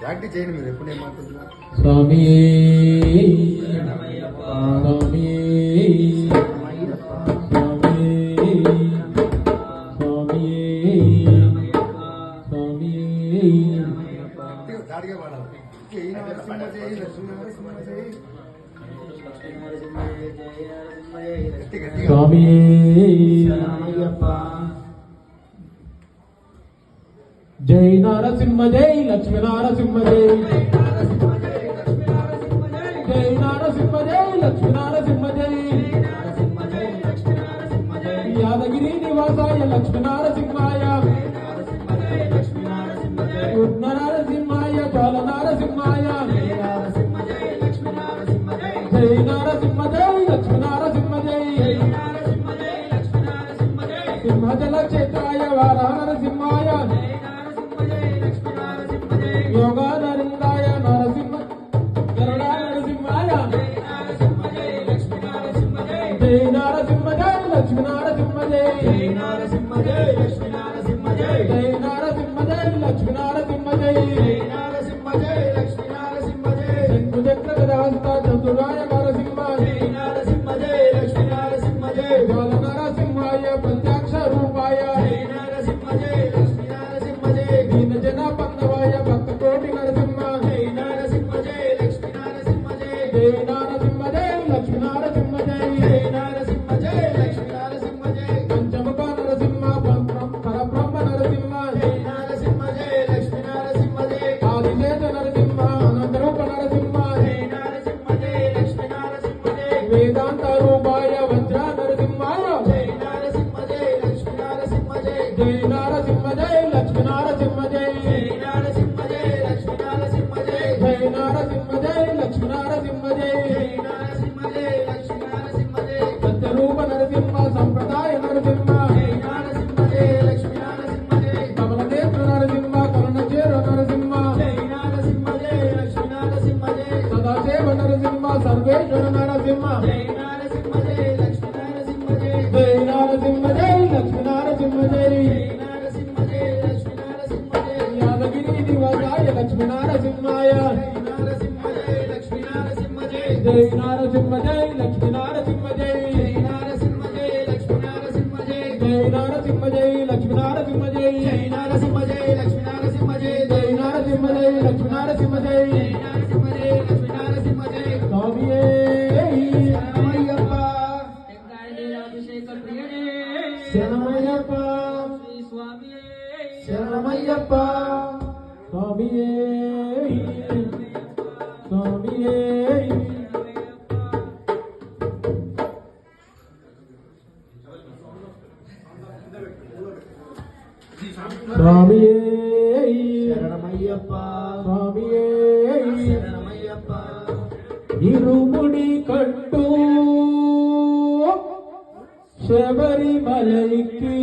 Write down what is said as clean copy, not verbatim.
practice చేయండి మీరు ఎప్పుడు ఏమాడుతున్నారు స్వామి దాడిగా పాడాలి స్వామి జై నారసింహ జై లక్ష్మీ నారసింహ జై జై నారసింహ జై లక్ష్మీ నారసింహ జై యాదగిరి నివాసాయ లక్ష్మీ నారసింహాయ ఉగ్న నారసింహాయ జ్వాల నారసింహాయ జై నారసింహ జై లక్ష్మీ నారసింహ జై సింహజల క్షేత్రాయ వారా నరసింహాయ యోగా నరిందాయ నరసింహ గరుడా నరసింహాయ జై నారసింహ జై లక్ష్మీ నారసింహ జై నారసింహ జై లక్ష్మీ నారసింహ జై జై నారసింహ జై లక్ష్మీ నారసింహ జై నారసింహ జై లక్ష్మీ నారసింహ జై శంకు చక్ర గదాహస్త చతురాయ నరసింహ జై నారసింహ జై లక్ష్మీ నారసింహ జై జ్వాల నరసింహాయ పంచాక్ష రూపాయ జై నారసింహ జై లక్ష్మీ నారసింహ జై దీన జన పన్నవాయ భక్త కోటి నరసింహ జై నారసింహ జై లక్ష్మీ నారసింహ జై జై నారసింహ జై లక్ష్మీ నారసింహ జై జై నారసింహ జై లక్ష్మీ నారసింహ జై పంచముఖ నరసింహ పరబ్రహ్మ నరసింహ జై నారసింహ జై లక్ష్మీ నారసింహ జై ఆదిశేష నరసింహ అనంతరూప నరసింహ జై నారసింహ జై లక్ష్మీ నారసింహ జై వేదాంత రూపాయ వజ్ర నరసింహాయ జై నారసింహ జై లక్ష్మీ నారసింహ జై జై నారసింహ జై లక్ష్మీ నారసింహ జై జై నారసింహ జై లక్ష్మీ నారసింహ జై జై నారసింహ జై లక్ష్మీ నారసింహ జై జై నారసింహ జై లక్ష్మీ నారసింహ జై సత్యరూప నరసింహ సంప్రదాయ నరసింహ జై నారసింహ జై లక్ష్మీ నారసింహ జై కమలనేత్ర నరసింహ కరుణచేర నరసింహ జై నారసింహ జై లక్ష్మీ నారసింహ జై సదాశివ నరసింహ సర్వేశ్వర నరసింహ జై నారసింహ జై లక్ష్మీ నారసింహ జై జై నారసింహ జై లక్ష్మీ నారసింహ జై నారసింహ జై లక్ష్మీ నారసింహ జై యాదగిరి నివాసాయ లక్ష్మీ నారసింహాయ నారసింహ జై లక్ష్మీ నారసింహ జై జై నారసింహ జై లక్ష్మీ నారసింహ జై జై నారసింహ జై లక్ష్మీ నారసింహ జై జై నారసింహ జై లక్ష్మీ నారసింహ జై జై నారసింహ జై లక్ష్మీ నారసింహ జై జై నారసింహ జై లక్ష్మీ నారసింహ జై జై నారసింహ జై లక్ష్మీ నారసింహ జై స్వామియే శరణమయ్యప్ప శరణమయ్యప్ప శరణమయ్యప్ప స్వామియే స్వామియే స్వామియే శరణమయ్యప్ప స్వామియే శరణమయ్యప్ప ఇరుముడి కట్టు శబరిమలైకి